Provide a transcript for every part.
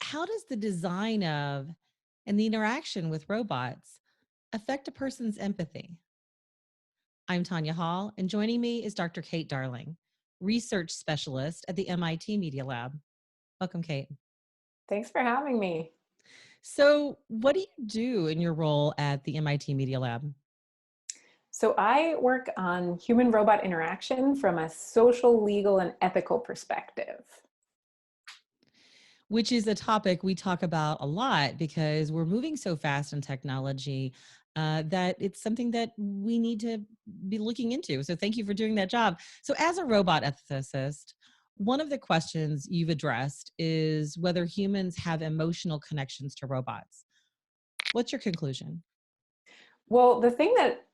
how does the design of and the interaction with robots affect a person's empathy? I'm Tonya Hall, and joining me is Dr. Kate Darling, research specialist at the MIT Media Lab. Welcome, Kate. Thanks for having me. So, what do you do in your role at the MIT Media Lab? So I work on human-robot interaction from a social, legal, and ethical perspective. Which is a topic we talk about a lot because we're moving so fast in technology that it's something that we need to be looking into. So, thank you for doing that job. So, as a robot ethicist, one of the questions you've addressed is whether humans have emotional connections to robots. What's your conclusion? Well, the thing that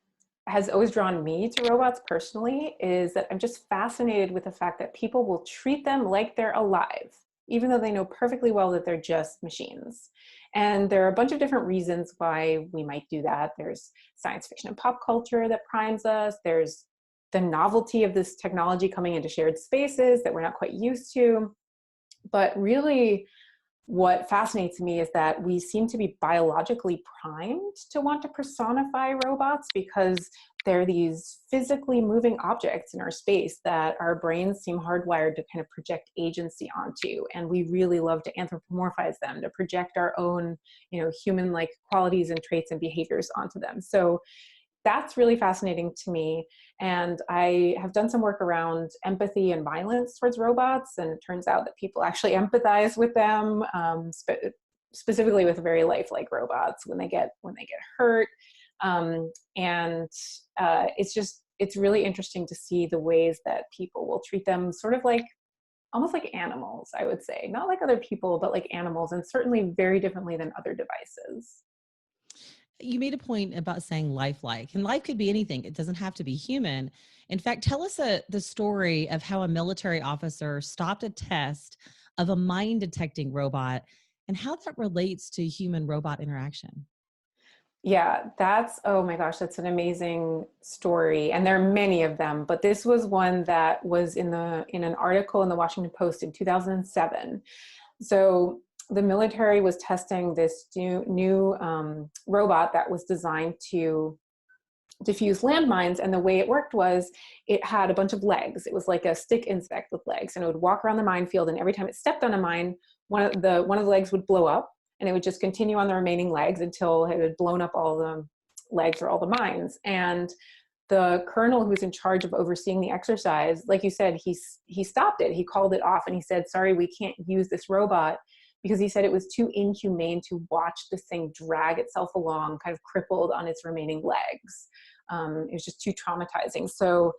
has always drawn me to robots personally is that I'm just fascinated with the fact that people will treat them like they're alive, even though they know perfectly well that they're just machines. And there are a bunch of different reasons why we might do that. There's science fiction and pop culture that primes us. There's the novelty of this technology coming into shared spaces that we're not quite used to. But really, what fascinates me is that we seem to be biologically primed to want to personify robots because they're these physically moving objects in our space that our brains seem hardwired to kind of project agency onto. And we really love to anthropomorphize them, to project our own, human-like qualities and traits and behaviors onto them. So that's really fascinating to me. And I have done some work around empathy and violence towards robots. And it turns out that people actually empathize with them, specifically with very lifelike robots when they get hurt. And it's really interesting to see the ways that people will treat them sort of like almost like animals, I would say, not like other people, but like animals, and certainly very differently than other devices. You made a point about saying lifelike, and life could be anything. It doesn't have to be human. In fact, tell us the story of how a military officer stopped a test of a mine detecting robot and how that relates to human robot interaction. Yeah, oh my gosh, that's an amazing story. And there are many of them, but this was one that was in an article in the Washington Post in 2007. So the military was testing this new robot that was designed to diffuse landmines, and the way it worked was it had a bunch of legs. It was like a stick insect with legs, and it would walk around the minefield, and every time it stepped on a mine, one of the legs would blow up, and it would just continue on the remaining legs until it had blown up all the legs or all the mines. And the colonel who was in charge of overseeing the exercise, like you said, he stopped it. He called it off, and he said, sorry, we can't use this robot, because he said it was too inhumane to watch this thing drag itself along, kind of crippled on its remaining legs. It was just too traumatizing. So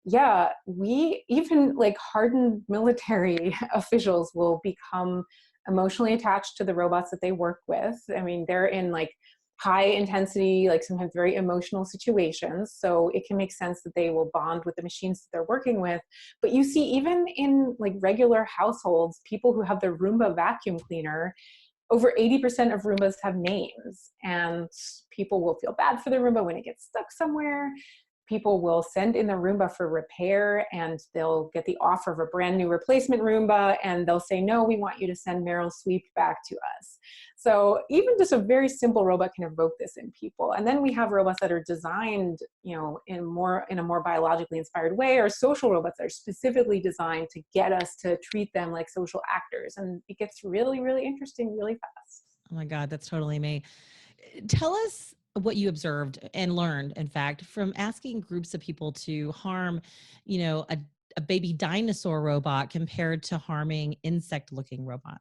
yeah, we even like hardened military officials will become emotionally attached to the robots that they work with. I mean, they're in like high intensity, like sometimes very emotional situations. So it can make sense that they will bond with the machines that they're working with. But you see, even in like regular households, people who have the Roomba vacuum cleaner, over 80% of Roombas have names, and people will feel bad for the Roomba when it gets stuck somewhere. People will send in the Roomba for repair, and they'll get the offer of a brand new replacement Roomba, and they'll say, no, we want you to send Meryl Sweep back to us. So even just a very simple robot can evoke this in people. And then we have robots that are designed, in a more biologically inspired way, or social robots that are specifically designed to get us to treat them like social actors. And it gets really, really interesting really fast. Oh my God, that's totally me. Tell us what you observed and learned, in fact, from asking groups of people to harm, you know, a, a baby dinosaur robot compared to harming insect looking robots.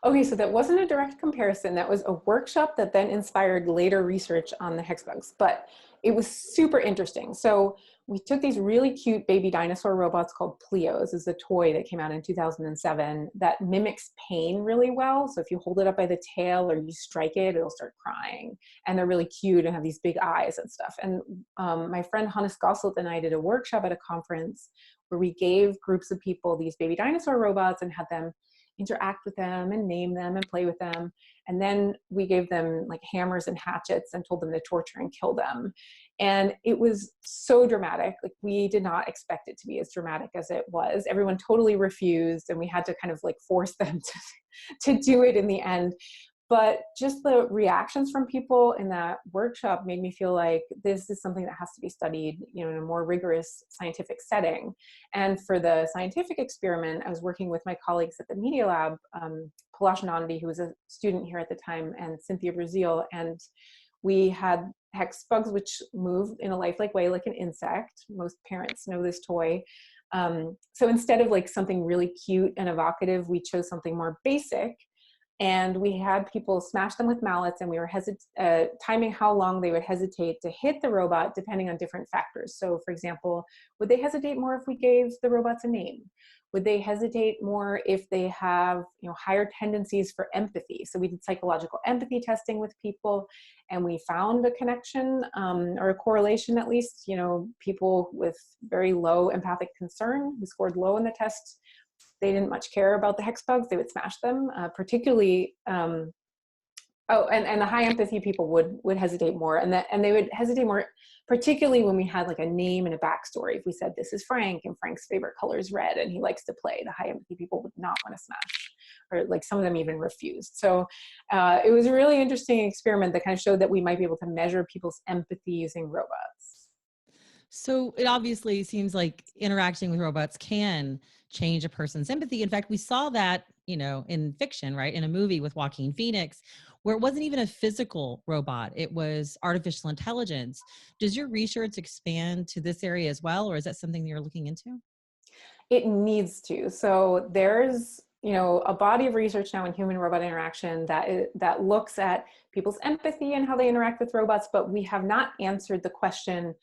Okay, so that wasn't a direct comparison. That was a workshop that then inspired later research on the hexbugs, but it was super interesting. So we took these really cute baby dinosaur robots called Pleos, is a toy that came out in 2007 that mimics pain really well. So if you hold it up by the tail or you strike it, it'll start crying. And they're really cute and have these big eyes and stuff. And my friend Hannes Gosselt and I did a workshop at a conference where we gave groups of people these baby dinosaur robots and had them interact with them and name them and play with them. And then we gave them like hammers and hatchets and told them to torture and kill them. And it was so dramatic. Like, we did not expect it to be as dramatic as it was. Everyone totally refused, and we had to kind of like force them to do it in the end. But just the reactions from people in that workshop made me feel like this is something that has to be studied, in a more rigorous scientific setting. And for the scientific experiment, I was working with my colleagues at the Media Lab, Palash Nandi, who was a student here at the time, and Cynthia Brazil. And we had hex bugs, which move in a lifelike way, like an insect. Most parents know this toy. So instead of like something really cute and evocative, we chose something more basic. And we had people smash them with mallets, and we were timing how long they would hesitate to hit the robot depending on different factors. So for example, would they hesitate more if we gave the robots a name? Would they hesitate more if they have higher tendencies for empathy? So we did psychological empathy testing with people, and we found a connection, or a correlation at least. People with very low empathic concern who scored low in the test, they didn't much care about the hex bugs. They would smash them, particularly. And the high empathy people would hesitate more, and they would hesitate more, particularly when we had like a name and a backstory. If we said this is Frank, and Frank's favorite color is red, and he likes to play, the high empathy people would not want to smash, or like some of them even refused. So it was a really interesting experiment that kind of showed that we might be able to measure people's empathy using robots. So it obviously seems like interacting with robots can change a person's empathy. In fact, we saw that, in fiction, right? In a movie with Joaquin Phoenix, where it wasn't even a physical robot, it was artificial intelligence. Does your research expand to this area as well, or is that something that you're looking into? It needs to. So there's a body of research now in human robot interaction that looks at people's empathy and how they interact with robots, but we have not answered the question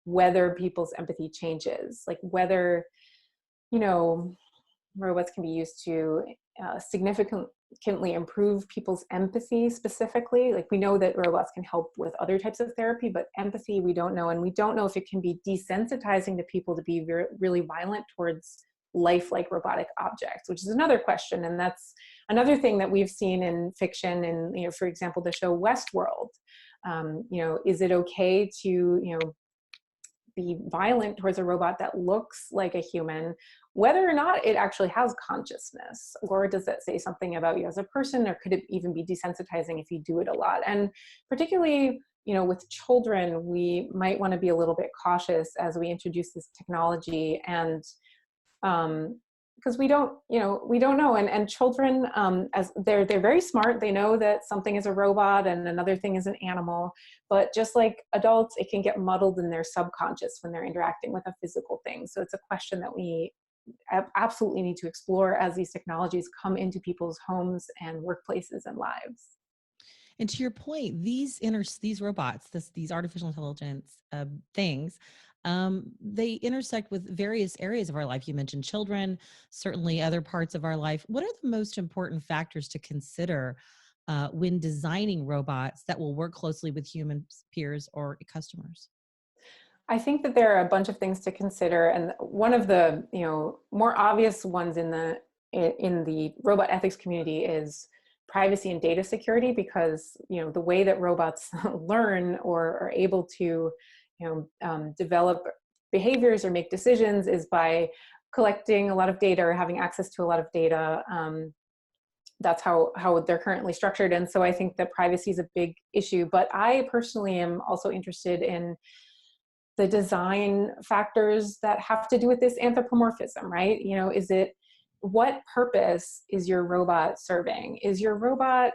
whether people's empathy changes, like whether robots can be used to significantly improve people's empathy specifically. Like, we know that robots can help with other types of therapy, but empathy we don't know. And we don't know if it can be desensitizing to people to be really violent towards lifelike robotic objects, which is another question. And that's another thing that we've seen in fiction. And, for example, the show Westworld, is it okay to, be violent towards a robot that looks like a human, whether or not it actually has consciousness? Or does that say something about you as a person? Or could it even be desensitizing if you do it a lot? And particularly, with children, we might want to be a little bit cautious as we introduce this technology. And because we don't know. And children, as they're very smart, they know that something is a robot and another thing is an animal. But just like adults, it can get muddled in their subconscious when they're interacting with a physical thing. So it's a question that we absolutely need to explore as these technologies come into people's homes and workplaces and lives. And to your point, these robots, these artificial intelligence things, they intersect with various areas of our life. You mentioned children, certainly other parts of our life. What are the most important factors to consider when designing robots that will work closely with human peers or customers? I think that there are a bunch of things to consider, and one of the more obvious ones in the robot ethics community is privacy and data security, because the way that robots learn or are able to develop behaviors or make decisions is by collecting a lot of data or having access to a lot of data. That's how they're currently structured, and so I think that privacy is a big issue. But I personally am also interested in the design factors that have to do with this anthropomorphism, right? What purpose is your robot serving? Is your robot,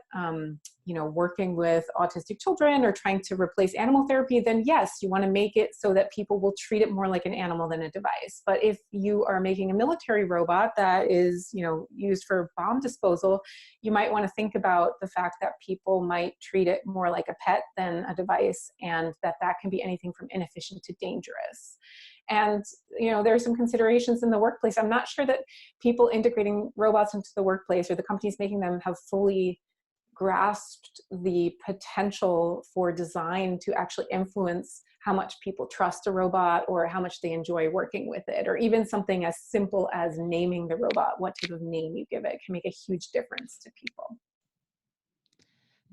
working with autistic children or trying to replace animal therapy? Then yes, you want to make it so that people will treat it more like an animal than a device. But if you are making a military robot that is, used for bomb disposal, you might want to think about the fact that people might treat it more like a pet than a device, and that can be anything from inefficient to dangerous. And, there are some considerations in the workplace. I'm not sure that people integrating robots into the workplace or the companies making them have fully grasped the potential for design to actually influence how much people trust a robot or how much they enjoy working with it, or even something as simple as naming the robot. What type of name you give it can make a huge difference to people.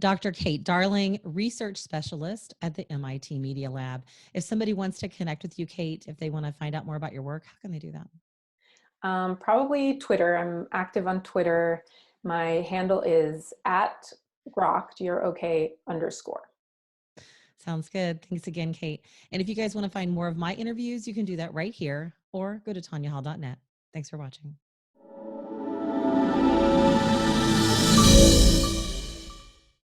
Dr. Kate Darling, research specialist at the MIT Media Lab. If somebody wants to connect with you, Kate, if they want to find out more about your work, how can they do that? Probably Twitter. I'm active on Twitter. My handle is at grok, Grok underscore. Sounds good. Thanks again, Kate. And if you guys want to find more of my interviews, you can do that right here or go to tonyahall.net. Thanks for watching.